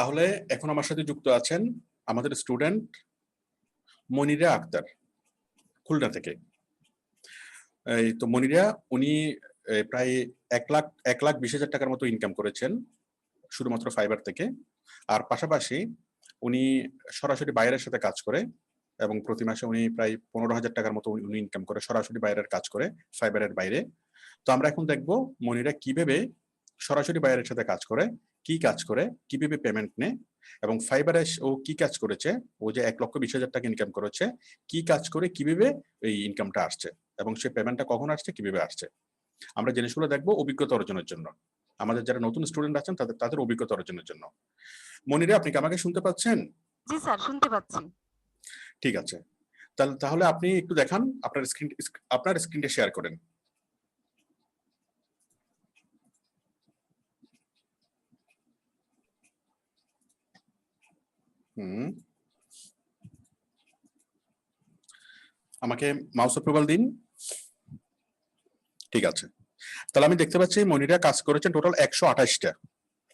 তাহলে এখন আমার সাথে যুক্ত আছেন আমাদের স্টুডেন্ট মনিরা আক্তার, খুলনা থেকে। এই তো মনিরা, উনি প্রায় 1,20,000 টাকার মতো ইনকাম করেছেন শুধুমাত্র ফাইবার থেকে। আর পাশাপাশি উনি সরাসরি বাইরের সাথে কাজ করে এবং প্রতি মাসে উনি প্রায় 15,000 টাকার মতো উনি ইনকাম করে সরাসরি বাইরের কাজ করে, ফাইবারের বাইরে। তো আমরা এখন দেখবো মনিরা কিভাবে সরাসরি বাইরের সাথে কাজ করে, কি কাজ করে, কিভাবে পেমেন্ট নেয় এবং ফাইবারে ও কি কাজ করেছে। ও যে 1,20,000 টাকা ইনকাম করেছে, কি কাজ করে কিভাবে এই ইনকামটা আসছে এবং সে পেমেন্টটা কখন আসছে, কিভাবে আসছে, আমরা জিনিসগুলো দেখবো অভিজ্ঞতা অর্জনের জন্য। আমাদের যারা নতুন স্টুডেন্ট আছেন তাদের অভিজ্ঞতা অর্জনের জন্য। মনিরা, আপনি কি আমাকে শুনতে পাচ্ছেন? জি স্যার, শুনতে পাচ্ছি। ঠিক আছে, তাহলে আপনি একটু দেখান, আপনার স্ক্রিনটা শেয়ার করেন। আমাকে মাউস অ্যাপ্রুভাল দিন। ঠিক আছে, তাহলে আমি দেখতে পাচ্ছি মনিরা কাজ করেছেন টোটাল 128টা।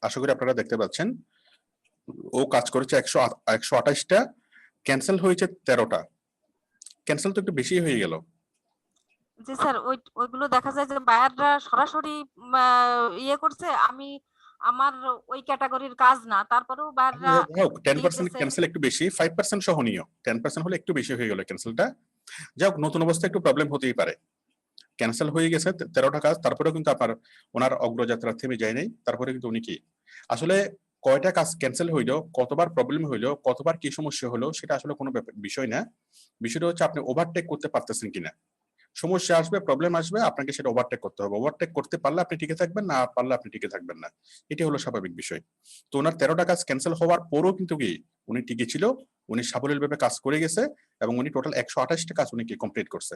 আশা করি আপনারা দেখতে পাচ্ছেন ও কাজ করেছে 128টা, ক্যান্সেল হয়েছে 13টা। ক্যান্সেল তো একটু বেশি হয়ে গেল। জি স্যার, ওইগুলো দেখা যায় যে বায়াররা সরাসরি ইয়ে করছে। আমার ওই ক্যাটাগরির কাজ না, তারপরেও বায়াররা 10% ক্যান্সেল একটু বেশি, 5% সহনীয়। 10% হলে একটু বেশি হয়ে গেল ক্যান্সেলটা। যাই হোক, নতুন অবস্থায় একটু প্রবলেম হতেই পারে। ক্যান্সেল হয়ে গেছে 13টা কাজ, তারপরেও কিন্তু ওনার অগ্রযাত্রা থেমে যায় নাই। তারপরে কিন্তু উনি কি আসলে কয়টা কাজ ক্যান্সেল হইলো, কতবার প্রবলেম হইলো, কতবার কি সমস্যা হলো, সেটা আসলে কোনো বিষয় না। বিষয়টা হচ্ছে আপনি ওভারটেক করতে পারতেছেন কিনা। সমস্যা আসবে, প্রবলেম আসবে, আপনাকে সেটা ওভারটেক করতে হবে। ওভারটেক করতে পারলে আপনি টিকে থাকবেন, না পারলে আপনি টিকে থাকবেন না। এটি হলো স্বাভাবিক বিষয়। তো ওনার 13টা কাজ ক্যান্সেল হওয়ার পরও কিন্তু কি উনি টিকে ছিল, উনি সাবলীলভাবে কাজ করে গেছে এবং উনি টোটাল 128টা কাজ উনি কি কমপ্লিট করছে।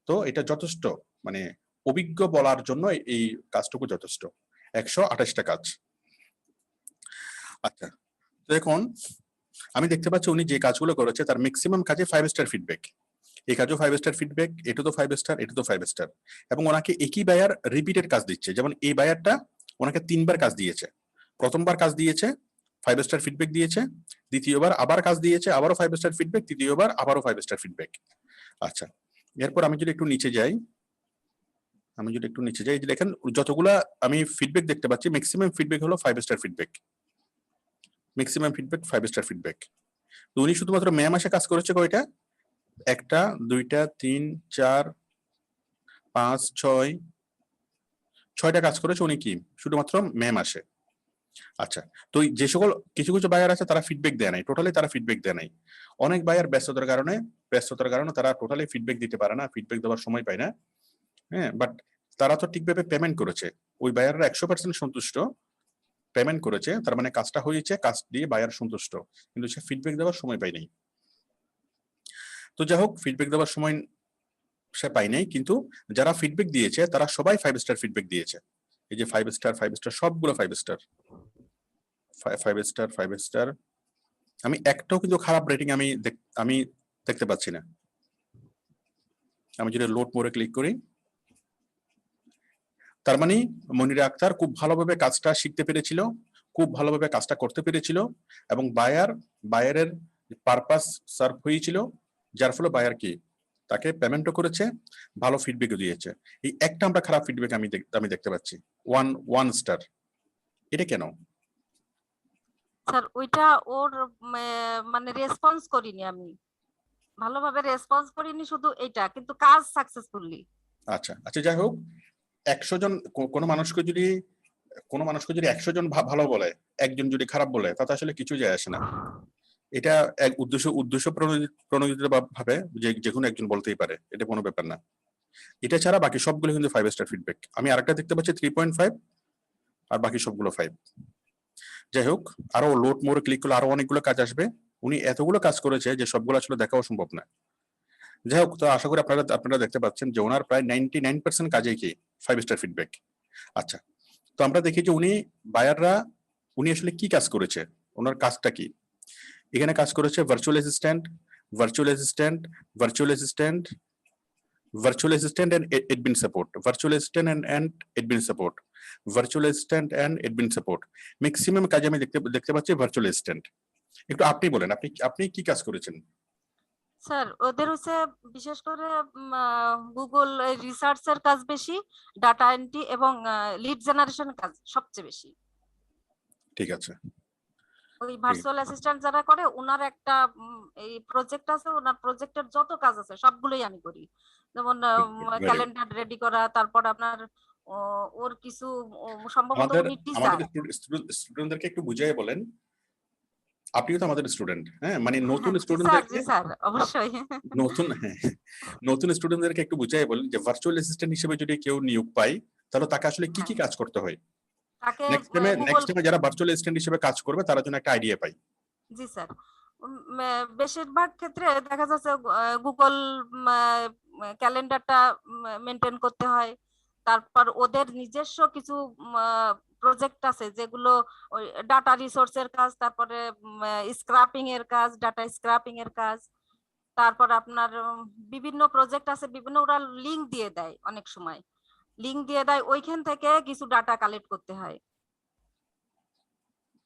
তো এটা যথেষ্ট, মানে অভিজ্ঞ বলার জন্য এই কাজটুকু যথেষ্ট। 128টা কাজ। আচ্ছা, তো এখন আমি দেখতে পাচ্ছি উনি যে কাজগুলো করেছে তার ম্যাক্সিমাম কাজে 5 স্টার ফিডব্যাক। এই কাজও 5 স্টার ফিডব্যাক, এটা তো 5 স্টার, এটা তো 5 স্টার। এবং ওনাকে একই বায়ার রিপিটেড কাজ দিচ্ছে। যেমন এই বায়ারটা ওনাকে 3বার কাজ দিয়েছে। প্রথমবার কাজ দিয়েছে, 5 স্টার ফিডব্যাক দিয়েছে। দ্বিতীয়বার আবার কাজ দিয়েছে, আবারও 5 স্টার ফিডব্যাক। তৃতীয়বার আবারও 5 স্টার ফিডব্যাক। আচ্ছা, এরপর আমি যদি একটু নিচে যাই, যে দেখেন যতগুলা আমি ফিডব্যাক দেখতে পাচ্ছি, ম্যাক্সিমাম ফিডব্যাক হলো 5 star feedback. Maximum feedback 5 star feedback. তো উনি শুধুমাত্র মে মাসে কাজ করেছে কয়টা? 1টা 2টা 3 4 5 6 6টা কাজ করেছে উনি কি শুধুমাত্র মে মাসে। আচ্ছা, তো যে সকল কিছু কিছু বায়ার আছে তারা ফিডব্যাক দেয় নাই, টোটালি তারা ফিডব্যাক দেয় নাই। অনেক বায়ার ব্যস্ততার কারণে তারা টোটালি ফিডব্যাক দিতে পারে না, ফিডব্যাক দেওয়ার সময় পায় না। হ্যাঁ, বাট তারা তো ঠিকভাবে পেমেন্ট করেছে। ওই বায়াররা 100% সন্তুষ্ট, পেমেন্ট করেছে, তার মানে কাজটা হয়েছে, কাজ দিয়ে বায়ার সন্তুষ্ট, কিন্তু সে ফিডব্যাক দেওয়ার সময় পায় নাই। তো যাই হোক, ফিডব্যাক দেওয়ার সময় সে পাই নাই, কিন্তু যারা ফিডব্যাক দিয়েছে তারা সবাই 5 স্টার ফিডব্যাক দিয়েছে। এই যে 5 স্টার সবগুলো 5 স্টার, 5 স্টার 5 স্টার। আমি একটাও কিন্তু খারাপ রেটিং আমি দেখতে পাচ্ছি না। আমি যদি লোড মোড়ে ক্লিক করি, তার মানে মনিরা আক্তার খুব ভালোভাবে কাজটা শিখতে পেরেছিল, খুব ভালোভাবে কাজটা করতে পেরেছিল এবং বায়ারের পারপাস সার্ভ হয়েছিল, যার ফলে বায়ার কি তাকে পেমেন্টও করেছে, ভালো ফিডব্যাকও দিয়েছে। এই একটা আমরা খারাপ ফিডব্যাক আমি দেখতে পাচ্ছি, ওয়ান স্টার। এটা কেন? স্যার, ওইটা ওর মানে রেসপন্স করিনি, আমি ভালোভাবে রেসপন্স করিনি শুধু এইটা, কিন্তু কাজ সাকসেসফুলি। আচ্ছা আচ্ছা, যাই হোক, 100 জন কোনো মানুষকে যদি 100 জন ভালো বলে, একজন যদি খারাপ বলে, তাতে আসলে কিছু যায় আসে না। এটা এক উদ্দেশ্য প্রণোদিত ভাবে যে কোনো একজন বলতেই পারে, এটা কোনো ব্যাপার না। এটা ছাড়া বাকি সবগুলো কিন্তু 5 স্টার ফিডব্যাক। আমি আরেকটা দেখতে পাচ্ছি 3.5, আর বাকি সবগুলো 5। যাই হোক, আরো লোড মোড়ে ক্লিক করলে আরো অনেকগুলো কাজ আসবে। উনি এতগুলো কাজ করেছে যে সবগুলো আসলে দেখাও সম্ভব না। যাই হোক, তো আশা করি আপনারা দেখতে পাচ্ছেন যে ওনার প্রায় 99% কাজেই কি 5 স্টার ফিডব্যাক। আচ্ছা, তো আমরা দেখি যে উনি আসলে কি কাজ করেছে, ওনার কাজটা কি। এখানে কাজ করেছে virtual assistant, virtual assistant, virtual assistant, virtual assistant and admin support, virtual assistant and admin support, virtual assistant and admin support. Maximum কাজে আমি দেখতে পাচ্ছি ভার্চুয়াল অ্যাসিস্ট্যান্ট। একটু আপনি বলেন, আপনি কি কাজ করেছেন? স্যার ওদের হচ্ছে বিশেষ করে গুগল রিসার্চের কাজ বেশি, ডাটা এন্ট্রি এবং লিড জেনারেশন কাজ সবচেয়ে বেশি। ঠিক আছে। ওই ভার্চুয়াল অ্যাসিস্ট্যান্ট যারা করে ওনার একটা এই প্রজেক্ট আছে, ওনার প্রজেক্টের যত কাজ আছে সবগুলোই আমি করি। যেমন ক্যালেন্ডার রেডি করা, তারপর আপনার ওর কিছু সম্ভবত উনি টিচার। আমাদের স্টুডেন্টদেরকে একটু বুঝিয়ে বলেন, আপনিও তো আমাদের স্টুডেন্ট, হ্যাঁ, মানে নতুন স্টুডেন্টদেরকে স্যার অবশ্যই নতুন স্টুডেন্টদেরকে একটু বুঝিয়ে বলেন যে ভার্চুয়াল অ্যাসিস্ট্যান্ট হিসেবে যদি কেউ নিয়োগ পায় তাহলে তাকে আসলে কি কি কাজ করতে হয়, তাকে নেক্সট টাইমে যারা ভার্চুয়াল অ্যাসিস্ট্যান্ট হিসেবে কাজ করবে তারা যেন একটা আইডিয়া পায়। জি স্যার, বেশিরভাগ ক্ষেত্রে দেখা যাচ্ছে গুগল ক্যালেন্ডারটা মেনটেন করতে হয়, তারপর ওদের নিজস্ব কিছু প্রজেক্ট আছে যেগুলো ওই ডাটা রিসোর্সের কাজ, তারপরে স্ক্রাপিং এর কাজ, ডাটা স্ক্রাপিং এর কাজ, তারপর আপনার বিভিন্ন প্রজেক্ট আছে, বিভিন্ন ওরা লিংক দিয়ে দেয়, অনেক সময় লিংক দিয়ে দেয়, ওইখান থেকে কিছু ডাটা কালেক্ট করতে হয়,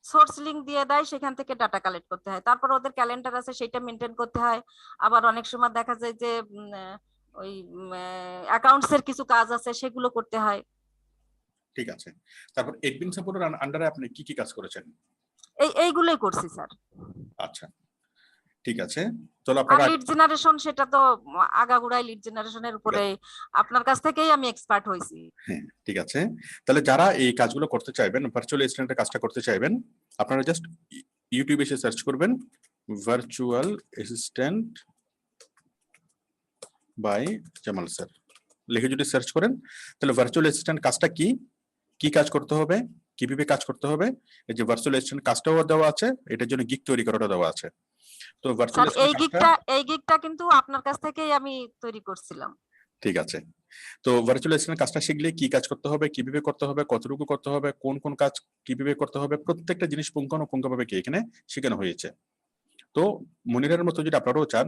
সোর্স লিংক দিয়ে দেয়, সেখান থেকে ডাটা কালেক্ট করতে হয়, তারপর ওদের ক্যালেন্ডার আছে সেটা মেনটেন করতে হয়। আবার অনেক সময় দেখা যায় যে ওই অ্যাকাউন্টস এর কিছু কাজ আছে সেগুলো করতে হয়। ঠিক আছে, তারপর অ্যাডমিন সাপোর্টের আন্ডারে আপনি কি কি কাজ করেছেন? এইগুলোই করছি স্যার। আচ্ছা, ঠিক আছে, চলো আপনারা লিড জেনারেশন সেটা তো আগাগোড়াই লিড জেনারেশনের উপরে আপনার কাছ থেকেই আমি এক্সপার্ট হইছি। হ্যাঁ, ঠিক আছে, তাহলে যারা এই কাজগুলো করতে চাইবেন, ভার্চুয়াল অ্যাসিস্ট্যান্টের কাজটা করতে চাইবেন, আপনারা জাস্ট ইউটিউবে এসে সার্চ করবেন virtual assistant by Jamal sir লিখে যদি সার্চ করেন তাহলে ভার্চুয়াল অ্যাসিস্ট্যান্ট কাজটা কি কি কাজ করতে হবে, কিভাবে কাজ করতে হবে, এই যে ভার্চুয়াল অ্যাসিস্ট্যান্ট কাজটাও দেওয়া আছে, এটার জন্য গিগ তৈরি করাটা দেওয়া আছে। তো ভার্চুয়াল এই গিগটা কিন্তু আপনার কাছ থেকেই আমি তৈরি করছিলাম। ঠিক আছে, তো ভার্চুয়াল অ্যাসিস্ট্যান্ট কাজটা শিখলে কি কাজ করতে হবে, কিভাবে করতে হবে, কতটুকু করতে হবে, কোন কোন কাজ কিভাবে করতে হবে, প্রত্যেকটা জিনিস পুঙ্খানুপুঙ্খভাবে কি এখানে শেখানো হয়েছে। তো মনিরের মতো যদি আপনারাও চান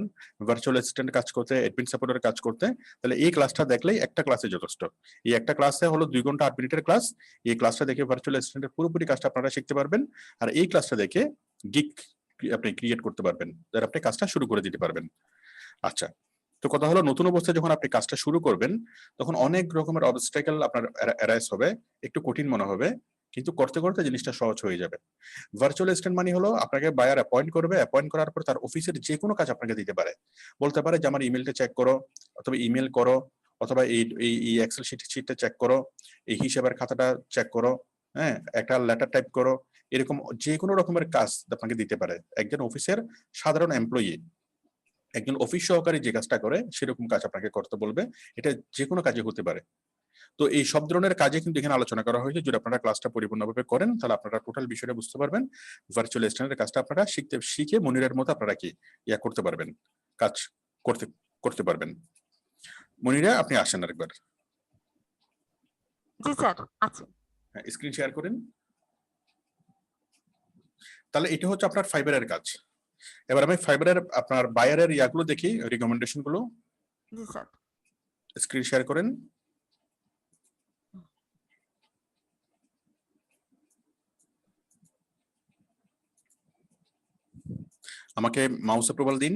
ভার্চুয়াল অ্যাসিস্ট্যান্ট কাজ করতে, অ্যাডমিন সাপোর্টের কাজ করতে, তাহলে এই ক্লাসটা দেখলেই একটা ক্লাসে যথেষ্ট। এই একটা ক্লাসে হলো 2 ঘন্টা 8 মিনিটের ক্লাস। এই ক্লাসটা দেখে ভার্চুয়াল অ্যাসিস্ট্যান্টের পুরোপুরি কাজটা আপনারা শিখতে পারবেন, আর এই ক্লাসটা দেখে গিগ আপনি ক্রিয়েট করতে পারবেন, যার আপনি কাজটা শুরু করে দিতে পারবেন। আচ্ছা, তো কথা হলো নতুন অবস্থায় যখন আপনি কাজটা শুরু করবেন তখন অনেক রকমের অবস্টাকেল আপনার অ্যারাইজ হবে, একটু কঠিন মনে হবে, কিন্তু করতে করতে জিনিসটা সহজ হয়ে যাবে। ভার্চুয়াল অ্যাসিস্ট্যান্ট মানে হলো আপনাকে বায়ার অ্যাপয়েন্ট করবে, অ্যাপয়েন্ট করার পর তার অফিসের যে কোনো কাজ আপনাকে দিতে পারে, বলতে পারে যে আমার ইমেলটা চেক করো, অথবা ইমেল করো, অথবা এই এক্সেল শিটটা চেক করো, এই হিসাবের খাতাটা চেক করো, হ্যাঁ, একটা লেটার টাইপ করো, এরকম যে কোনো রকমের কাজ আপনাকে দিতে পারে। একজন অফিসের সাধারণ এমপ্লয়ি, একজন অফিস সহকারী যে কাজটা করে সেরকম কাজ আপনাকে করতে বলবে, এটা যে কোনো কাজে হতে পারে। তো এই সব ধরনের কাজে কিন্তু এখানে আলোচনা করা হয়েছে, যদি আপনারা ক্লাসটা পরিপূর্ণভাবে করেন তাহলে আপনারা টোটাল বিষয়টা বুঝতে পারবেন, ভার্চুয়াল অ্যাসিস্ট্যান্টের কাজটা আপনারা শিখে মনিরের মতো আপনারা কি করতে পারবেন, কাজ করতে পারবেন। মনিরা আপনি আসেন আরেকবার। জি স্যার, আচ্ছা, স্ক্রিন শেয়ার করেন। তাহলে এটা হচ্ছে আপনার ফাইবারের কাজ। এবার আমি ফাইবারের আপনার বায়ারের ইয়াগুলো দেখি, রিকমেন্ডেশন গুলো। জি স্যার, স্ক্রিন শেয়ার করেন। আমাকে মাউস অ্যাপ্রুভাল দিন।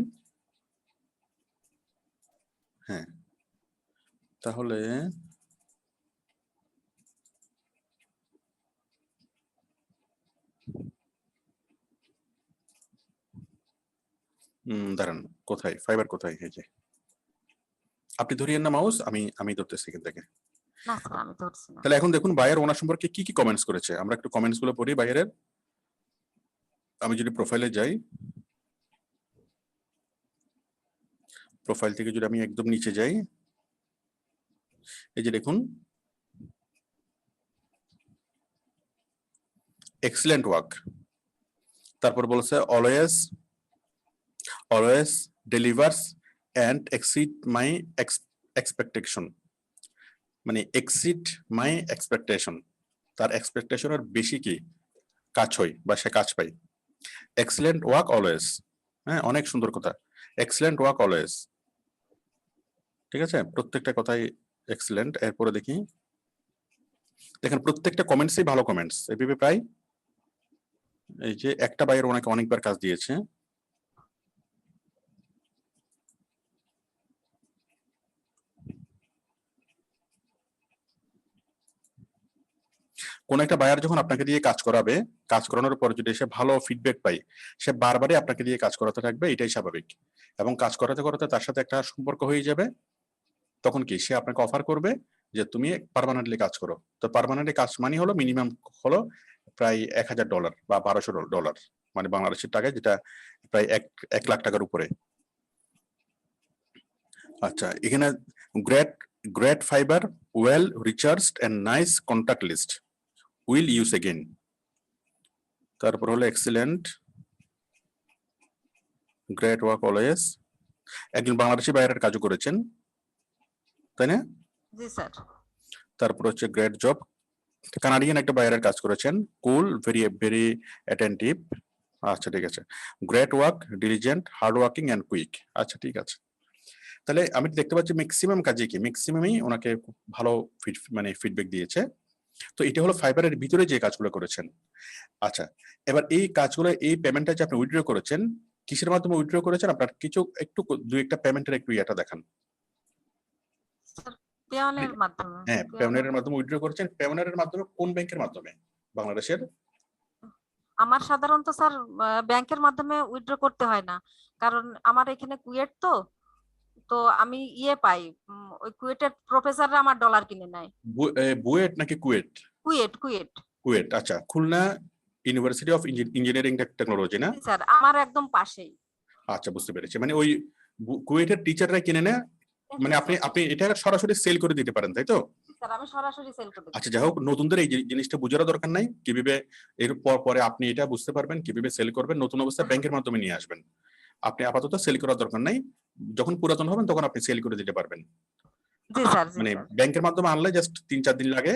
হ্যাঁ, তাহলে দাঁড়ান, কোথায় ফাইবার, কোথায়? এই যে আপনি ধরিয়েন না মাউস, আমি ধরতেছি এখান থেকে। না স্যার আমি ধরছি না। তাহলে এখন দেখুন বায়ার ওনার সম্পর্কে কি কি কমেন্টস করেছে, আমরা একটু কমেন্টস গুলো পড়ি বায়ারের। আমি যদি প্রোফাইলে যাই, প্রোফাইল থেকে যদি আমি একদম নিচে যাই, এই যে দেখুন, এক্সিলেন্ট ওয়ার্ক, তারপর বলছে always delivers and exceed my expectation, মানে এক্সিড মাই এক্সপেকটেশন, তার এক্সপেকটেশনের বেশি কি কাজ হয় বা সে কাজ পায়। এক্সিলেন্ট ওয়ার্ক অলওয়েজ, হ্যাঁ, অনেক সুন্দর কথা, এক্সিলেন্ট ওয়ার্ক অলওয়েজ। ঠিক আছে, প্রত্যেকটা কথাই এক্সিলেন্ট। এরপরে দেখি, দেখেন প্রত্যেকটা কমেন্টসই ভালো কমেন্টস। এভাবে প্রায় এই যে একটা বাইয়ের ওনাকে অনেকবার কাজ দিয়েছে। কোন একটা বায়ার যখন আপনাকে দিয়ে কাজ করাবে, কাজ করানোর পর যদি সে ভালো ফিডব্যাক পায়, সে বারবারই আপনাকে দিয়ে কাজ করাতে থাকবে, এটাই স্বাভাবিক। এবং কাজ করাতে করাতে তার সাথে একটা সম্পর্ক হয়ে যাবে। তখন কি সে আপনাকে অফার করবে যে তুমি পার্মানেন্টলি কাজ করো। তো পার্মানেন্টলি কাজ মানে হলো মিনিমাম হলো প্রায় $1000 বা $1200, মানে বাংলাদেশের টাকায় যেটা প্রায় 1 লাখ টাকার উপরে। আচ্ছা, এখানে great great fibre, well recharged and nice contact list, will use again. তারপর হলো এক্সিলেন্ট, গ্রেট ওয়ার্ক অলওয়েজ। একজন বাংলাদেশি বাইরের কাজও করেছেন, তাই না? জি স্যার। তারপর হচ্ছে গ্রেট জব, কানাডিয়ান একটা বাইরের কাজ করেছেন, কুল, ভেরি ভেরি অ্যাটেন্টিভ। আচ্ছা ঠিক আছে, great work, diligent, hard working and quick. আচ্ছা ঠিক আছে, তাহলে আমি দেখতে পাচ্ছি ম্যাক্সিমাম কাজে কি ম্যাক্সিমামই ওনাকে খুব ভালো মানে ফিডব্যাক দিয়েছে। তো এটা হলো ফাইবারের ভিতরে যে কাজগুলো করেছেন। আচ্ছা, এবার এই কাজগুলো, এই পেমেন্টটা যে আপনি উইথড্র করেছেন, কিসের মাধ্যমে উইথড্র করেছেন? আপনার কিছু একটু দুই একটা পেমেন্টের একটু ইয়েটা দেখান। স্যার পেওনের মাধ্যমে। হ্যাঁ, পেওনারের মাধ্যমে উইথড্র করেছেন। পেওনারের মাধ্যমে কোন ব্যাংকের মাধ্যমে? বাংলাদেশের? আমার সাধারণত স্যার ব্যাংকের মাধ্যমে উইথড্র করতে হয় না, কারণ আমার এখানে কুয়েট তো, তো আমি ইয়ে পাই, ওই কুয়েটের প্রফেসররা আমার ডলার কিনে নেয়। বুয়েট নাকি কুয়েট? কুয়েট কুয়েট। কুয়েট, আচ্ছা। Khulna university of engineering technology না? জি স্যার, আমার একদম পাশেই। আচ্ছা, বুঝতে পেরেছি। মানে ওই কুয়েটের টিচাররা কিনে নেয়, মানে আপনি স্যার, আপনি এটা সরাসরি সেল করে দিতে পারেন, তাই তো? স্যার আমি সরাসরি সেল করে দিই। আচ্ছা, যাই হোক, নতুনদের এই জিনিসটা বোঝার দরকার নাই কিভাবে এর পরে আপনি এটা বুঝতে পারবেন কিভাবে সেল করবেন। নতুন অবস্থায় ব্যাংকের মাধ্যমে নিয়ে আসবেন। আপনি আপাতত সেল করার দরকার নাই, যখন পুরাতন হবেন তখন আপনি সেল করে দিতে পারবেন। জি স্যার, জি মানে স্যার। ব্যাংকের মাধ্যমে আনলে জাস্ট 3-4 দিন লাগে,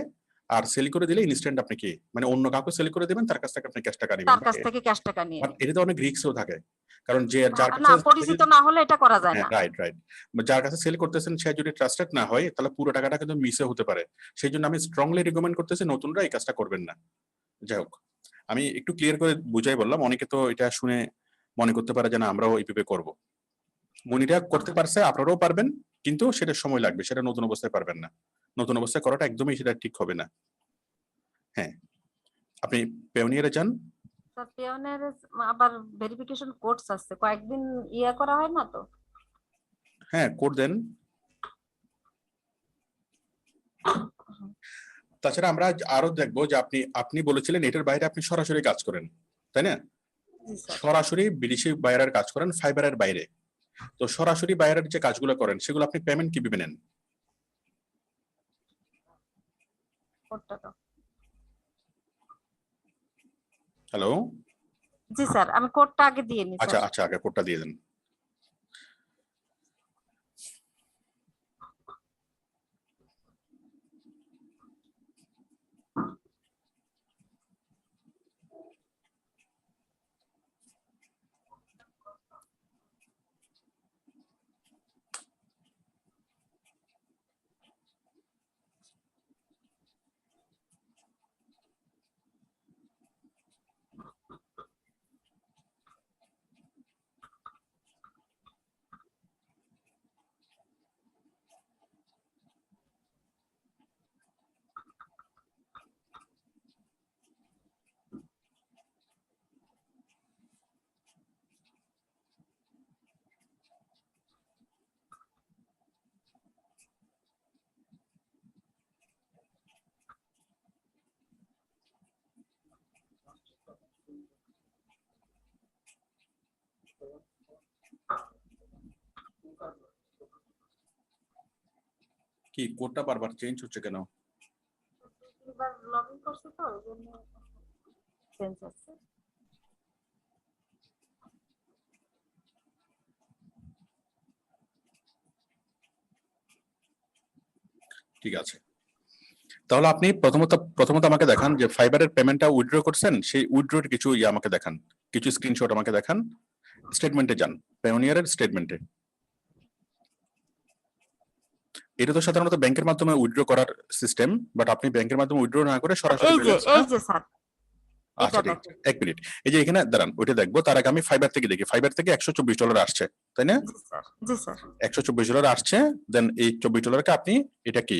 আর সেল করে দিলে ইনস্ট্যান্ট আপনি কি মানে অন্য কাউকে সেল করে দিবেন, তার কাছ থেকে আপনি ক্যাশ টাকা নেবেন। তার কাছ থেকে ক্যাশ টাকা নিয়ে বাট নিই। এটাতে অনেক রিস্কও থাকে, কারণ যে যার না, কাছে, পরিচিত না হলে এটা করা যায় হ্যাঁ না। রাইট রাইট, যার কাছে সেল করতেছেন সে যদি ট্রাস্টেড না হয়, তাহলে পুরো টাকাটা কিন্তু মিসে হতে পারে। সেই জন্য আমি স্ট্রংলি রিকমেন্ড করতেছি নতুনরা এই কাজটা করবেন না। যাই হোক, আমি একটু ক্লিয়ার করে বুঝাই বললাম। অনেকে তো এটা শুনে মনে করতে পারে যে না আমরাও এইভাবে করবো। মনিটা করতে পারছে, আপনারাও পারবেন, কিন্তু সেটা সময় লাগবে, সেটা নতুন অবস্থায় পারবেন না। নতুন অবস্থায় করাটা একদমই সেটা ঠিক হবে না। হ্যাঁ, আপনি পেওনিয়ারে যান। স্যার পেওনের আবার ভেরিফিকেশন কোর্স আছে, কয়েকদিন ইয়া করা হয় না তো। হ্যাঁ, কোড দেন। তাছাড়া আমরা আরো দেখবো যে আপনি আপনি বলেছিলেন এটার বাইরে আপনি সরাসরি কাজ করেন, তাই না? জি স্যার। সরাসরি বিদেশি বাইরের কাজ করেন ফাইবারের বাইরে। তো সরাসরি বাইরের যে কাজগুলো করেন সেগুলো আপনি পেমেন্ট কিভাবে নেন? কোডটা দাও। হ্যালো? জি স্যার, আমি কোডটা আগে দিয়ে নিই আচ্ছা স্যার। আচ্ছা, আগে কোডটা দিয়ে দেন। কি কোডটা বারবার চেঞ্জ হচ্ছে কেন? এবার লগইন করছি তো এই জন্য চেঞ্জ আছে। ঠিক আছে, তাহলে আপনি প্রথমত আমাকে দেখান যে ফাইবারের পেমেন্টটা উইথড্র করছেন, সেই উইথড্রর কিছু আমাকে দেখান, কিছু স্ক্রিনশট আমাকে দেখান। স্টেটমেন্টে যান, পেওনিয়ারের স্টেটমেন্টে। এটা তো সাধারণত ব্যাংকের মাধ্যমে উইথড্র করার সিস্টেম, বাট আপনি ব্যাংকের মাধ্যমে উইথড্র না করে সরাসরি এই ব্যালেন্সটা। যে স্যার, আচ্ছা এটা ঠিক আছে, দেখেন। 1 মিনিট। এই যে এখানে দাঁড়ান, ওইটা দেখবো তার আগে আমি ফাইবার থেকে দেখি। ফাইবার থেকে $124 আসছে, তাই না? জি স্যার, জি স্যার, $124 আসছে, দেন এই $24 আপনি এটা কি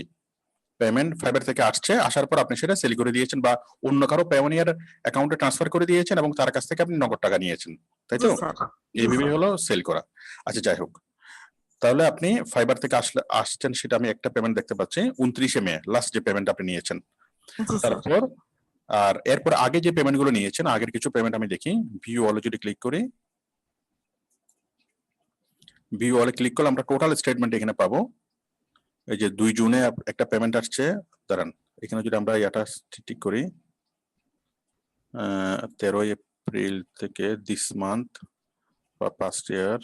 পেমেন্ট ফাইবার থেকে আসছে, আসার পর আপনি সেটা সেল করে দিয়েছেন বা অন্য কারো পেওনিয়ার অ্যাকাউন্টে ট্রান্সফার করে দিয়েছেন এবং তার কাছ থেকে আপনি নগদ টাকা নিয়েছেন, তাই জি তো? স্যার, জি এইভাবেই স্যার, হলো সেল করা। আচ্ছা যাই হোক, তাহলে আপনি ফাইবার থেকে আসছেন, সেটা আমি একটা পেমেন্ট দেখতে পাচ্ছি 29 মে লাস্ট যে পেমেন্ট আপনি নিয়েছেন। জি স্যার, তারপর আর এরপর আগে যে পেমেন্ট গুলো নিয়েছেন, আগের কিছু পেমেন্ট আমি দেখি। ভিউ অলে যদি ক্লিক করি, ভিউ অলে ক্লিক করলে আমরা টোটাল স্টেটমেন্ট এখানে পাবো। এই যে 2 জুনে একটা পেমেন্ট আসছে, দাঁড়ান এখানে যদি আমরা এটা ঠিক করি, 13 এপ্রিল থেকে দিস মান্থ বা পাস্ট ইয়ার,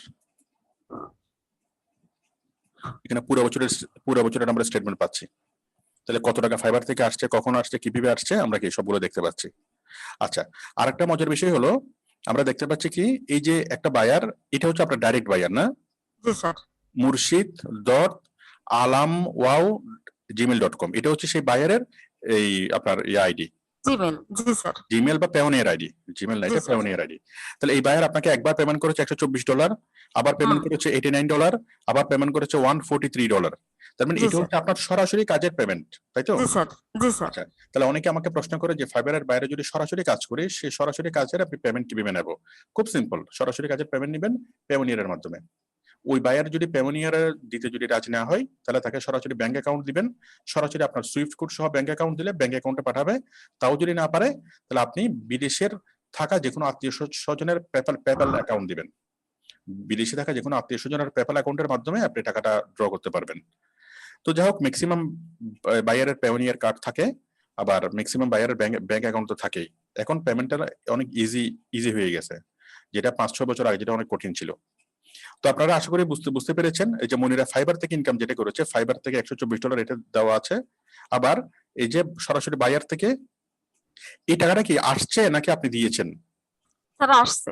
এখানে পুরো বছরের আমরা স্টেটমেন্ট পাচ্ছি। তাহলে কত টাকা ফাইবার থেকে আসছে, কখন আসছে, কিভাবে আসছে, আমরা কি সবগুলো দেখতে পাচ্ছি। আচ্ছা, আরেকটা মজার বিষয় হলো আমরা দেখতে পাচ্ছি কি, এই যে একটা বায়ার, এটা হচ্ছে আপনার ডাইরেক্ট বায়ার না? জি স্যার, মুর্শিদ ডট আলাম ওয়াও gmail.com, এটা হচ্ছে সেই বায়ারের এই আপনার আইডি, জিমেল, জি স্যার, জিমেল বা পেওনিয়ার আইডি। জিমেল না, জি এটা স্যার, পেওনিয়ার আইডি। তাহলে এই বায়ার আপনাকে একবার পেমেন্ট করেছে $124, আবার পেমেন্ট করেছে $89, আবার পেমেন্ট করেছে $143। তার মানে জি এটা স্যার, হচ্ছে আপনার সরাসরি কাজের পেমেন্ট, তাই তো? জি স্যার, জি স্যার, আচ্ছা, তাহলে অনেকে আমাকে প্রশ্ন করে যে ফাইবারের বাইরে যদি সরাসরি কাজ করি, সেই সরাসরি কাজের আপনি পেমেন্ট কিভাবে নেব? খুব সিম্পল, সরাসরি কাজের পেমেন্ট নেবেন পেওনিয়ারের মাধ্যমে। ওই বায়ার যদি পেওনিয়ার দিতে যদি রাজি না হয়, তাহলে তাকে সরাসরি ব্যাংক অ্যাকাউন্ট দিবেন, সরাসরি আপনার সুইফট কোড সহ ব্যাংক অ্যাকাউন্ট দিলে ব্যাংক অ্যাকাউন্টে পাঠাবে। তাও যদি না পারে, তাহলে আপনি বিদেশের থাকা যে কোনো আত্মীয় স্বজনের পেপ্যাল অ্যাকাউন্ট দিবেন। বিদেশে থাকা যে কোনো আত্মীয় স্বজনের পেপ্যাল অ্যাকাউন্টের মাধ্যমে আপনি টাকাটা ড্র করতে পারবেন। তো যাই হোক, ম্যাক্সিমাম বায়ারের পেওনিয়ার কার্ড থাকে, আবার ম্যাক্সিমাম বায়ারের ব্যাংক অ্যাকাউন্ট তো থাকেই। এখন পেমেন্টটা অনেক ইজি হয়ে গেছে, যেটা 5-6 বছর আগে যেটা অনেক কঠিন ছিল। তো আপনারা আশা করি বুঝতে পেরেছেন, এই যে মনিরা ফাইবার থেকে ইনকাম যেটা করেছে, ফাইবার থেকে $124 এটা দেওয়া আছে। আবার এই যে সরাসরি বায়ার থেকে এই টাকাটা কি আসছে নাকি আপনি দিয়েছেন? স্যার আসছে,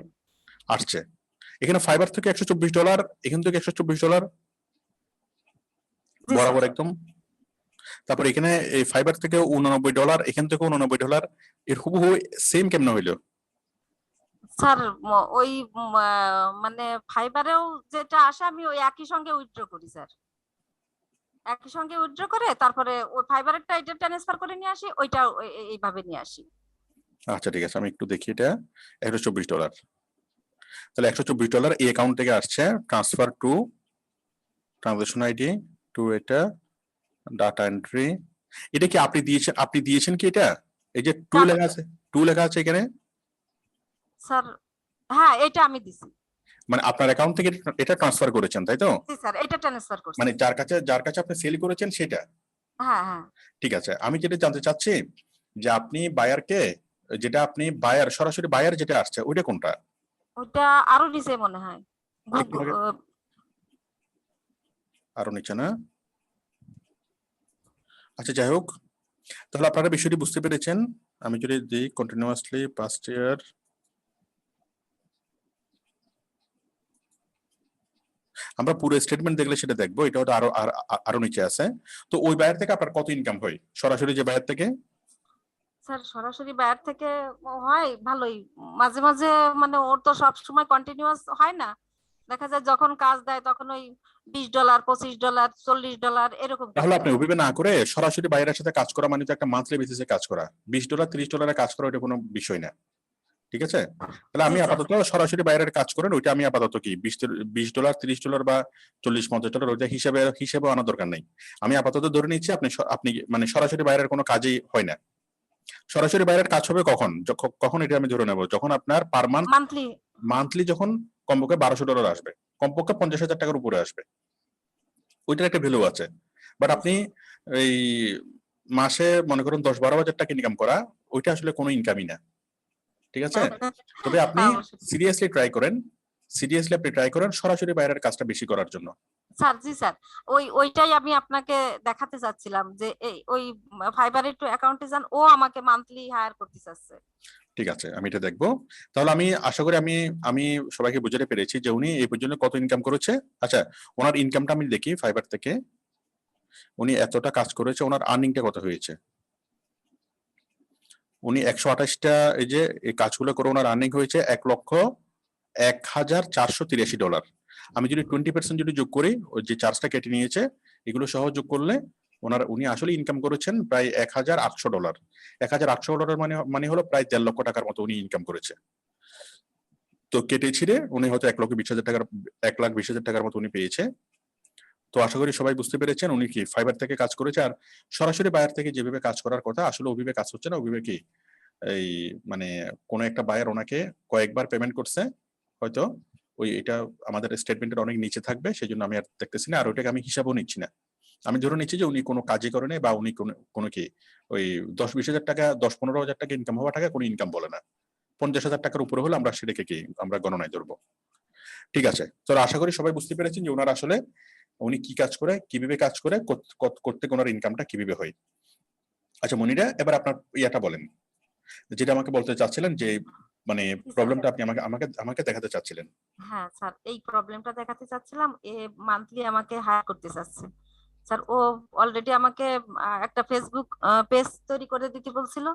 আসছে। এখানে ফাইবার থেকে $124, এখান থেকে $124 জি স্যার, বরাবর একদম। তারপর এখানে এই ফাইবার থেকে $89, এখান থেকে $89, এর হুবহু সেম কেমন হইলো? স্যার ওই মানে ফাইবারেও যেটা আসে আমি ওই একই সঙ্গে উইথড্র করি স্যার, একই সঙ্গে উইথড্র করে তারপরে ওই ফাইবারেরটা এটা ট্রান্সফার করে নিয়ে আসি, ওইটা এইভাবে নিয়ে আসি। আচ্ছা ঠিক আছে, আমি একটু দেখি। এটা $124, তাহলে $124 এই অ্যাকাউন্ট থেকে আসছে, transfer to transaction ID to এটা ডাটা এন্ট্রি। এটা কি আপনি দিয়েছেন কি এটা? এই যে টু লেখা আছে, টু লেখা আছে এখানে, স্যার হ্যাঁ এটা আমি দিছি। মানে আপনার অ্যাকাউন্ট থেকে এটা ট্রান্সফার করেছেন, তাই তো? জি স্যার, এটা ট্রান্সফার করছি। মানে যার কাছে আপনি সেল করেছেন সেটা। হ্যাঁ হ্যাঁ, ঠিক আছে, আমি যেটা জানতে চাচ্ছি যে আপনি বায়ারকে, যেটা আপনি বায়ার সরাসরি বায়ার যেটা আসছে ওইটা কোনটা? ওটা আরো নিচে মনে হয়, আরেকটু আগে, গুগল, আরো নিচে না? আচ্ছা যাই হোক, তাহলে আপনারা বিষয়টি বুঝতে পেরেছেন। আমি যদি দিই কন্টিনিউয়াসলি পাস্ট ইয়ার, আমরা পুরো স্টেটমেন্ট দেখলে সেটা দেখবো, এটা ওটা আরো নিচে আছে। তো ওই বায়ার থেকে আপনার কত ইনকাম হয় সরাসরি যে বায়ার থেকে? স্যার সরাসরি বায়ার থেকে হয় ভালোই, মাঝে মাঝে মানে ওর তো সব সময় কন্টিনিউয়াস হয় না, দেখা যায় যখন কাজ দেয় তখন ওই $20, $25, $40 এরকম করে তাহলে আপনি দেয়। ওইভাবে না করে সরাসরি বাইরের সাথে কাজ করা মানে তো একটা মান্থলি বেসিসে কাজ করা। $20 $30 কাজ করা ওটা কোনো বিষয় না, ঠিক আছে? তাহলে জি আমি স্যার, আপাতত সরাসরি বাইরের কাজ করেন, ওইটা আমি আপাতত কি $20 $30 বা $40-50 ওইটা হিসেবে আনার দরকার নেই। আমি আপাতত ধরে নিচ্ছি আপনি মানে সরাসরি বাইরের কোনো কাজই হয় না। সরাসরি বাইরের কাজ হবে কখন, কখন এটা আমি ধরে নেব, যখন আপনার পার মান্থলি। মান্থলি যখন কমপক্ষে $1200 আসবে, কমপক্ষে $50,000 উপরে আসবে, ওইটার একটা ভ্যালু আছে। বাট আপনি এই মাসে মনে করুন 10-12 হাজার টাকা ইনকাম করা, ওইটা আসলে কোনো ইনকামই না, ঠিক আছে? তবে আপনি সিরিয়াসলি আপনি ট্রাই করেন সরাসরি বাইরের কাজটা বেশি করার জন্য। স্যার জি স্যার, ওইটাই আমি আপনাকে দেখাতে চাচ্ছিলাম যে ওই ফাইবারের টু অ্যাকাউন্টে যান, ও আমাকে মান্থলি হায়ার করতে চাচ্ছে। ঠিক আছে, আমি এটা দেখবো। তাহলে আমি আশা করি আমি সবাইকে বুঝাতে পেরেছি যে উনি এই পর্যন্ত কত ইনকাম করেছে। আচ্ছা, ওনার ইনকামটা আমি দেখি ফাইবার থেকে। উনি এতটা কাজ করেছে, ওনার আর্নিংটা কত হয়েছে? উনি 128টা এই যে এই কাজগুলো করে ওনার আর্নিং হয়েছে $1,0483। আমি যদি 20% যদি যোগ করি, ওই যে চার্জটা কেটে নিয়েছে এগুলো সহ যোগ করলে উনি আসলে ইনকাম করেছেন প্রায় $1,800। $1,800 মানে হলো প্রায় 1.5 লক্ষ টাকার মতো উনি ইনকাম করেছে। তো কেটে ছিঁড়ে উনি হয়তো 1,20,000 টাকার মতো উনি পেয়েছে। তো আশা করি সবাই বুঝতে পেরেছেন উনি কি ফাইবার থেকে কাজ করেছে। আর সরাসরি বায়ার থেকে যেভাবে কাজ করার কথা আসলে ওইভাবে কাজ হচ্ছে না। ওইভাবে কি এই মানে কোন একটা বায়ার ওনাকে কয়েকবার পেমেন্ট করছে, হয়তো এটা আমাদের স্টেটমেন্টের অনেক নিচে থাকবে, সেই জন্য আমি আর দেখতেছি না, আর ওইটাকে আমি হিসাবও নিচ্ছি না। আমি ধরে নিচ্ছি যে উনি কোনো কাজই করেন বা উনি কোনো কি ওই 10-20 হাজার টাকা 10-15 হাজার টাকা ইনকাম হওয়া টাকা কোনো ইনকাম বলে না। 50,000 টাকার উপরে হলে আমরা সেটাকে কি আমরা গণনায় ধরবো। ঠিক আছে, তো আশা করি সবাই বুঝতে পেরেছেন যে ওনার আসলে উনি কি কাজ করে, কিভাবে কাজ করে, করতে ওনার ইনকামটা কিভাবে হয়। আচ্ছা মনিরা, এবার আপনার ইয়াটা বলেন, যেটা আমাকে বলতে চাচ্ছিলেন যে মানে প্রবলেমটা আপনি আমাকে দেখাতে চাচ্ছিলেন। হ্যাঁ স্যার, এই প্রবলেমটা দেখাতে চাচ্ছিলাম। মান্থলি আমাকে হায়ার করতে চাচ্ছে স্যার। ও অলরেডি আমাকে একটা ফেসবুক পেজ তৈরি করে দিতে বলছিল।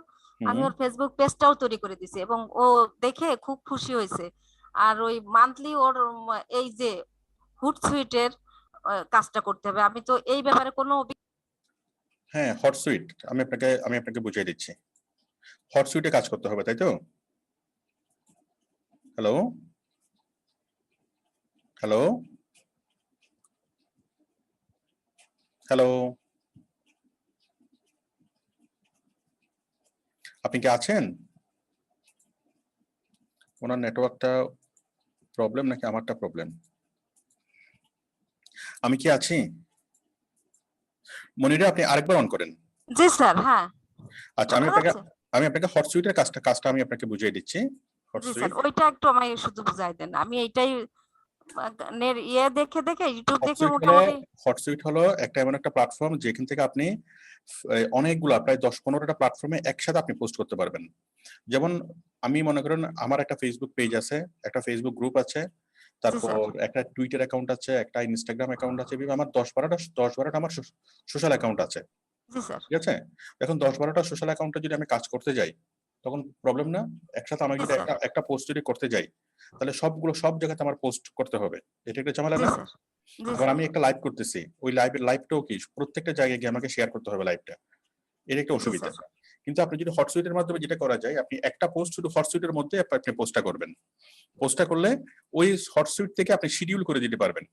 আমি ওর ফেসবুক পেজটাও তৈরি করে দিছি এবং ও দেখে খুব খুশি হয়েছে। আর ওই মান্থলি ওর এই যে হুড সুইটের কাজটা করতে হবে। আমি তো এই ব্যাপারে কোনো হ্যাঁ, হট সুইট আমি আপনাকে বুঝিয়ে দিচ্ছি। হট সুইটে কাজ করতে হবে, তাই তো? হ্যালো হ্যালো হ্যালো, আপনি কি আছেন? ওনার নেটওয়ার্কটা প্রবলেম নাকি আমারটা প্রবলেম? আমি কি আছি? মনিরা, আপনি আরেকবার অন করেন। জি স্যার। হ্যাঁ, আচ্ছা, আমি আপনাকে হট সুইটের কাজটা আমি আপনাকে বুঝিয়ে দিচ্ছি। হট জি স্যার, সুইট ওইটা একটু আমায় শুধু বুঝাই দেন। আমি এইটাই দেখে দেখে ইউটিউব দেখে মোটামুটি। হট সুইট হলো এমন একটা প্ল্যাটফর্ম যেখান থেকে আপনি অনেকগুলা প্রায় 10-15টা প্ল্যাটফর্মে একসাথে আপনি পোস্ট করতে পারবেন। যেমন আমি মনে করেন আমার একটা ফেসবুক পেজ আছে, একটা ফেসবুক গ্রুপ আছে, তারপর একটা টুইটার অ্যাকাউন্ট আছে, একটা ইনস্টাগ্রাম অ্যাকাউন্ট আছে, এভাবে আমার 10-12টা আমার সোশ্যাল অ্যাকাউন্ট আছে। জি স্যার। ঠিক আছে, এখন 10-12টা সোশ্যাল অ্যাকাউন্টে যদি আমি কাজ করতে যাই তখন প্রবলেম না? একসাথে আমি যদি একটা পোস্ট যদি করতে যাই তাহলে সব জায়গাতে আমার পোস্ট করতে হবে, এটা একটা ঝামেলা জি না? স্যার। জি আবার স্যার। আমি একটা লাইভ করতেছি, ওই লাইভটাও কি প্রত্যেকটা জায়গায় গিয়ে আমাকে শেয়ার করতে হবে লাইভটা, এটা একটা জি অসুবিধা। স্যার। কিন্তু আপনি যদি হটসুইটের মাধ্যমে যেটা করা যায়, আপনি একটা পোস্ট শুধু হটসুইটের মধ্যে আপনি পোস্টটা করবেন। পোস্টটা করলে ওই হটসুইট থেকে আপনি শিডিউল করে দিতে পারবেন,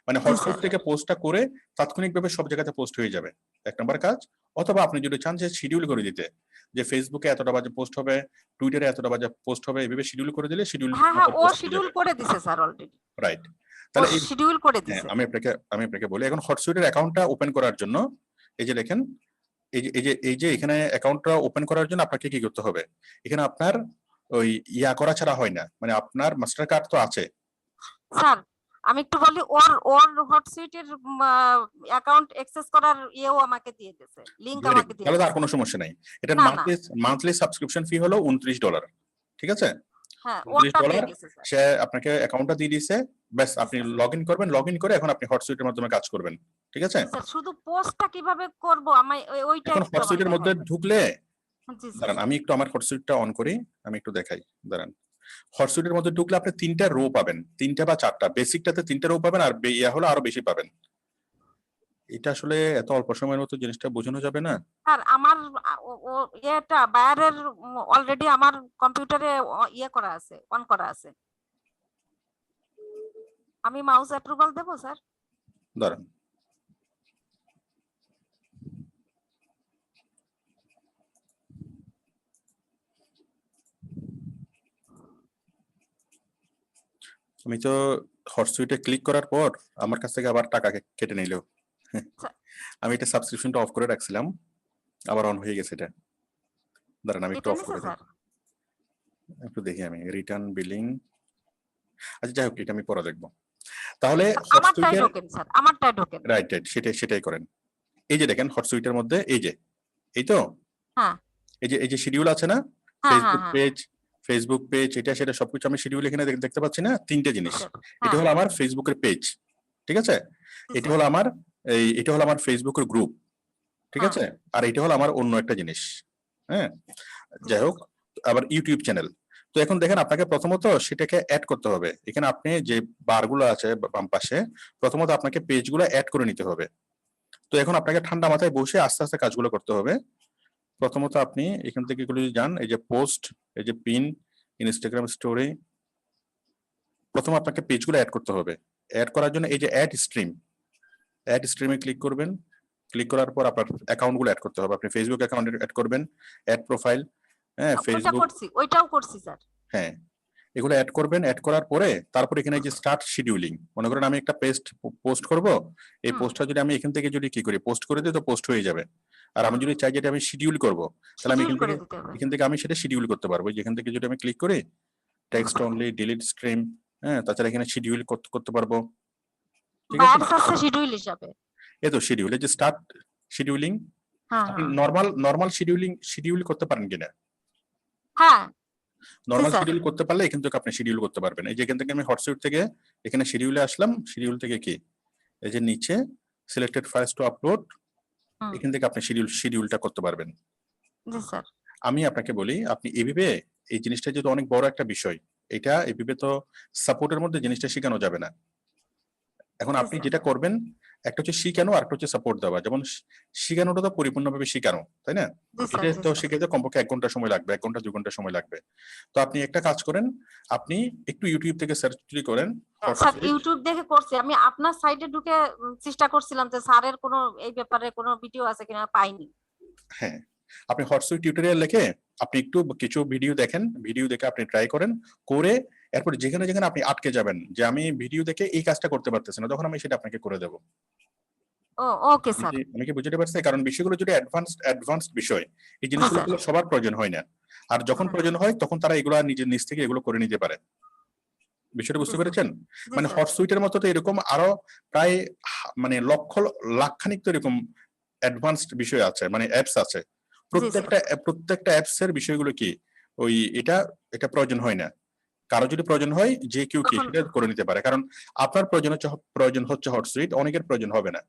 মানে জি হটসুইট স্যার। থেকে পোস্টটা করে তাৎক্ষণিকভাবে সব জায়গাতে পোস্ট হয়ে যাবে, 1 নম্বর কাজ। অথবা আপনি যদি চান যে শিডিউল করে দিতে, যে ফেসবুকে এতটা বাজে পোস্ট হবে, টুইটারে এতটা বাজে পোস্ট হবে, এভাবে শিডিউল করে দিলে শিডিউল হ্যাঁ হ্যাঁ, মতো ও পোস্ট হয়ে শিডিউল যাবে। করে দিছে স্যার অলরেডি। রাইট, ও তাহলে এই শিডিউল করে হ্যাঁ, দিছে। আমি আপনাকে বলি, এখন হটসুইটের অ্যাকাউন্টটা ওপেন করার জন্য এই যে দেখেন, এই যে এখানে অ্যাকাউন্টটা ওপেন করার জন্য আপনাকে কি করতে হবে? এখানে আপনার ওই ইয়া করা ছাড়া হয় না, মানে আপনার মাস্টার কার্ড তো আছে। স্যার আমি একটু বলি, ওর ওর হটসুইটের অ্যাকাউন্ট অ্যাক্সেস করার ইয়েও আমাকে দিয়ে দিয়েছে, লিংক Very আমাকে good, দিয়ে তাহলে তো আর দিয়েছে। কোনো সমস্যা নাই। এটার না না, মান্থলি সাবস্ক্রিপশন ফি হলো $29। ঠিক আছে, হ্যাঁ ওরটা দিয়ে $29 দিয়েছে স্যার। সে আপনাকে অ্যাকাউন্টটা দিয়ে দিয়েছে। ব্যাস আপনি লগ ইন করবেন, লগ ইন করে এখন আপনি হটসুইটের মাধ্যমে কাজ করবেন। ঠিক আছে, স্যার শুধু পোস্টটা কিভাবে করব আমায় ওইটা এখন একটু আমায় হটসুইটের মধ্যে দেখায় দেন। ঢুকলে জি স্যার। দাঁড়ান, আমি একটু আমার হটসুইটটা অন করি, আমি একটু দেখাই, দাঁড়ান। হটসুইটের মধ্যে ঢুকলে আপনি 3টা রো পাবেন, 3টা বা 4টা, বেসিকটাতে 3টা রো পাবেন, আর ইয়া হলো আরো বেশি পাবেন। এটা আসলে এত অল্প সময়ের মতো জিনিসটা বোঝানো যাবে না। স্যার আমার এটা বায়ারের অলরেডি আমার কম্পিউটারে ইয়ে করা আছে, অন করা আছে। আমি মাউস অ্যাপ্রুভাল দেব স্যার? দাঁড়ান, আমি তো হটসুইটে ক্লিক করার পর আমার কাছ থেকে আবার টাকা কেটে নিল। আমি এটা সাবস্ক্রিপশনটা অফ করে রাখছিলাম, আবার অন হয়ে গেছে এটা। দাঁড়ান আমি একটু এটা অফ নিছে করে স্যার? দেখি, একটু দেখি আমি রিটার্ন বিলিং। আচ্ছা যাই হোক, এটা আমি পরে দেখবো। তাহলে আমারটাই হটসুইটের ঢোকেন স্যার, আমারটাই ঢোকেন। রাইট রাইট, সেটাই করেন। এই যে দেখেন হটসুইটের মধ্যে এই তো হ্যাঁ এই যে শিডিউল আছে না, হ্যাঁ হ্যাঁ ফেসবুক হ্যাঁ। পেজ, এটা সেটা সবকিছু আমি শিডিউল এখানে দেখতে পাচ্ছি না, 3টে জি জিনিস। স্যার। এটা হ্যাঁ হলো আমার ফেসবুকের পেজ, ঠিক আছে, জি এটা স্যার। হলো আমার এটা হলো আমার ফেসবুকের গ্রুপ, ঠিক হ্যাঁ। আছে? আর এটা হলো আমার অন্য একটা জিনিস, হ্যাঁ? যাই হোক, আবার ইউটিউব চ্যানেল। তো এখন দেখেন আপনাকে প্রথমত সেটাকে এড করতে হবে। এখানে আপনি যে বারগুলো আছে বাম পাশে, প্রথমত আপনাকে পেজগুলো এড করে নিতে হবে। তো এখন আপনাকে ঠান্ডা মাথায় বসে আস্তে আস্তে কাজগুলো করতে হবে। প্রথমত আপনি এখান থেকে এগুলো যদি যান, এই যে পোস্ট, এই যে পিন, ইনস্টাগ্রাম স্টোরি, প্রথমে আপনাকে পেজগুলো অ্যাড করতে হবে। অ্যাড করার জন্য এই যে অ্যাড স্ট্রিমে ক্লিক করবেন। ক্লিক করার পর আপনার অ্যাকাউন্টগুলো অ্যাড করতে হবে। আপনি ফেসবুক অ্যাকাউন্ট অ্যাড করবেন, অ্যাড প্রোফাইল, হ্যাঁ, ওইটা ফেসবুক, করছি, ওইটাও করছি স্যার। হ্যাঁ, এগুলো অ্যাড করবেন। অ্যাড করার পরে তারপর এখানে এই যে স্টার্ট শিডিউলিং, মনে করেন আমি একটা পোস্ট করব, এই হুম। পোস্টটা যদি আমি এখান থেকে যদি কি করি, পোস্ট করে দিই তো পোস্ট হয়ে যাবে। আর আমি যদি চাই যেটা আমি শিডিউল করব, তাহলে আমি শিডিউল করে দিতে হবে। এখান থেকে আমি সেটা শিডিউল করতে পারবো। যেখান থেকে যদি আমি ক্লিক করি, টেক্সট অনলি, ডিলিট স্ট্রিম, হ্যাঁ, তাছাড়া এখানে শিডিউল করতে পারবো, ঠিক আছে? বায়ার্স আছে শিডিউল হিসাবে। এই তো শিডিউল, এই যে স্টার্ট শিডিউলিং। হ্যাঁ আপনি হ্যাঁ নরমাল শিডিউল করতে পারেন কিনা? হ্যাঁ। Normal sir. শিডিউল করতে পারলে এখান থেকে আপনি শিডিউল করতে পারবেন। এই যে এখান থেকে আমি হটস্যুট থেকে এখানে শিডিউলে আসলাম, শিডিউল থেকে কি, এই যে নিচে সিলেক্টেড ফাইলস টু আপলোড, হুম। এখান থেকে আপনি শিডিউলটা করতে পারবেন। জি স্যার। আমি আপনাকে বলি, আপনি এভাবে, এই জিনিসটা যেহেতু অনেক বড় একটা বিষয়, এটা এভাবে তো সাপোর্টের মধ্যে জিনিসটা শেখানো যাবে না। এখন জি আপনি স্যার। যেটা করবেন, একটা হচ্ছে শিখানো আর একটা হচ্ছে সাপোর্ট দেওয়া। যেমন শিখানোটা তো পরিপূর্ণভাবে শিখানো, তাই না? জি স্যার। এটা জি তো স্যার। শিখাইতে কমপক্ষে 1 ঘন্টা সময় লাগবে, 1 ঘন্টা 2 ঘন্টা সময় লাগবে। তো আপনি একটা কাজ করেন, আপনি একটু ইউটিউব থেকে সার্চ যদি করেন, স্যার ইউটিউব দেখে করছি, আমি আপনার সাইটে ঢুকে চেষ্টা করছিলাম যে স্যারের কোনো এই ব্যাপারে কোনো ভিডিও আছে কিনা, পাইনি। হ্যাঁ, আপনি হটসুইট টিউটোরিয়াল লিখে আপনি একটু কিছু ভিডিও দেখেন, ভিডিও দেখে আপনি ট্রাই করেন, করে এরপর যেখানে যেখানে আপনি আটকে যাবেন যে আমি ভিডিও দেখে এই কাজটা করতে পারতেছি না, তখন আমি সেটা আপনাকে করে দেবো। ও ওকে স্যার। আমি কি বুঝতে পারছি? কারণ বিষয়গুলো যদি অ্যাডভান্সড বিষয়, এই জি জিনিসগুলো স্যার। তো সবার প্রয়োজন হয় না। আর যখন প্রয়োজন হয় তখন তারা এগুলো নিজের নিজ থেকে এগুলো করে নিতে পারে। বিষয়টা জি বুঝতে স্যার। পেরেছেন? জি মানে স্যার। হটসুইটের মতো তো এরকম আরো প্রায় মানে লাখখানিক তো এরকম অ্যাডভান্সড বিষয় আছে, মানে অ্যাপস আছে। জি স্যার। প্রত্যেকটা অ্যাপস এর বিষয়গুলো কি, ওই এটা এটা প্রয়োজন হয় না। কারো যদি প্রয়োজন হয়, যে কেউ কি তখন সেটা করে নিতে পারে। কারণ আপনার প্রয়োজন হচ্ছে হটসুইট, অনেকের প্রয়োজন হবে না।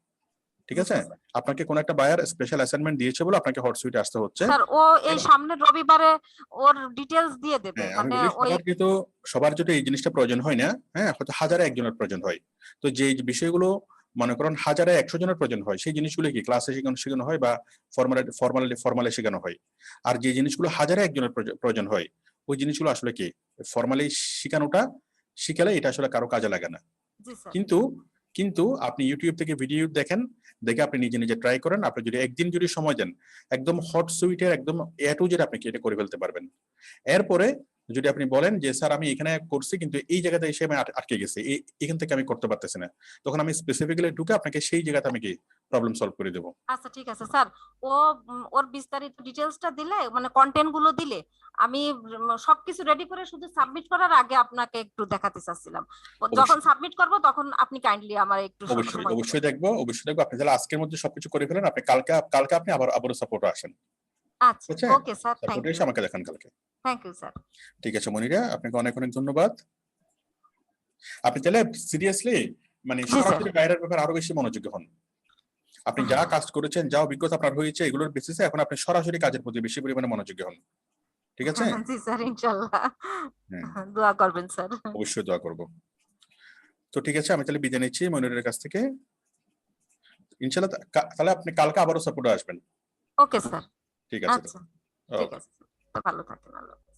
ঠিক জি আছে? স্যার। আপনাকে কোন একটা বায়ার স্পেশাল অ্যাসাইনমেন্ট দিয়েছে বলে আপনাকে হটসুইটে আসতে হচ্ছে। স্যার ও এই সামনের রবিবারে ওর ডিটেলস দিয়ে দেবে, হ্যাঁ, আমি মানে বলি ওই। সবার যদি এই জিনিসটা প্রয়োজন হয় না, হ্যাঁ, হয়তো হাজারে একজনের প্রয়োজন হয়। তো যে বিষয়গুলো মনে করেন হাজারে 100 জনের প্রয়োজন হয়, সেই জিনিসগুলো কি ক্লাসে শেখানো হয় বা ফর্মালে শেখানো হয়। আর যে জিনিসগুলো হাজারে একজনের প্রয়োজন হয়, ওই জিনিসগুলো আসলে কি ফর্মালি শিখালে এটা আসলে কারো কাজে লাগে না। জি স্যার। কিন্তু কিন্তু আপনি ইউটিউব থেকে ভিডিও দেখেন, দেখে আপনি নিজে নিজে ট্রাই করেন। আপনি যদি একদিন যদি সময় দেন, একদম হট সুইটের একদম এ টু জেড আপনি কি এটা করে ফেলতে পারবেন। এরপরে যদি আপনি বলেন যে স্যার আমি এখানে করছি কিন্তু এই জায়গাতে এসে আমি আটকে গেছি, এখান থেকে আমি করতে পারতেছি না, তখন আমি স্পেসিফিক্যালি ঢুকে আপনাকে সেই জায়গাতে আমি কি প্রবলেম সলভ করে দেবো। আচ্ছা ঠিক আছে স্যার। ও ওর বিস্তারিত ডিটেলসটা দিলে, মানে কন্টেন্ট গুলো দিলে আমি সবকিছু রেডি করে শুধু সাবমিট করার আগে আপনাকে একটু দেখাতে চাচ্ছিলাম। ও যখন অবশ্যই সাবমিট করব তখন আপনি কাইন্ডলি আমার একটু অবশ্যই সময় দিবেন। অবশ্যই দেখবো, অবশ্যই দেখবো। আপনি তাহলে আজকের মধ্যে সবকিছু করে ফেলেন, আপনি কালকে আপনি আবারও সাপোর্টে আসেন, আচ্ছা ঠিক আছে? ওকে স্যার, থ্যাংক সাপোর্টে ইউ। এসে আমাকে দেখান কালকে। Thank you sir. ঠিক আছে মনিরা, আপনাকে অনেক অনেক ধন্যবাদ। আপনি তাহলে সিরিয়াসলি মানে জি স্যার। সরাসরি বাইরের ব্যাপারে আরো বেশি মনোযোগী হন। আপনি যা কাজ করেছেন, যা অভিজ্ঞতা আপনার হয়েছে, এগুলোর বেসিসে এখন আপনি সরাসরি কাজের প্রতি বেশি পরিমাণে মনোযোগী হন, ঠিক আছে? জি স্যার, ইনশাল্লাহ। হ্যাঁ, দোয়া করবেন স্যার। অবশ্যই দোয়া করব। তো ঠিক আছে, আমি তাহলে বিদায় নিচ্ছি মনিরের কাছ থেকে। ইনশাল্লাহ তাহলে আপনি কালকে আবারও সাপোর্টে আসবেন। Okay sir. ঠিক আছে। আচ্ছা ঠিক ওকে। আছে স্যার। ভালো থাকেন। আল্লাহ হাফেজ।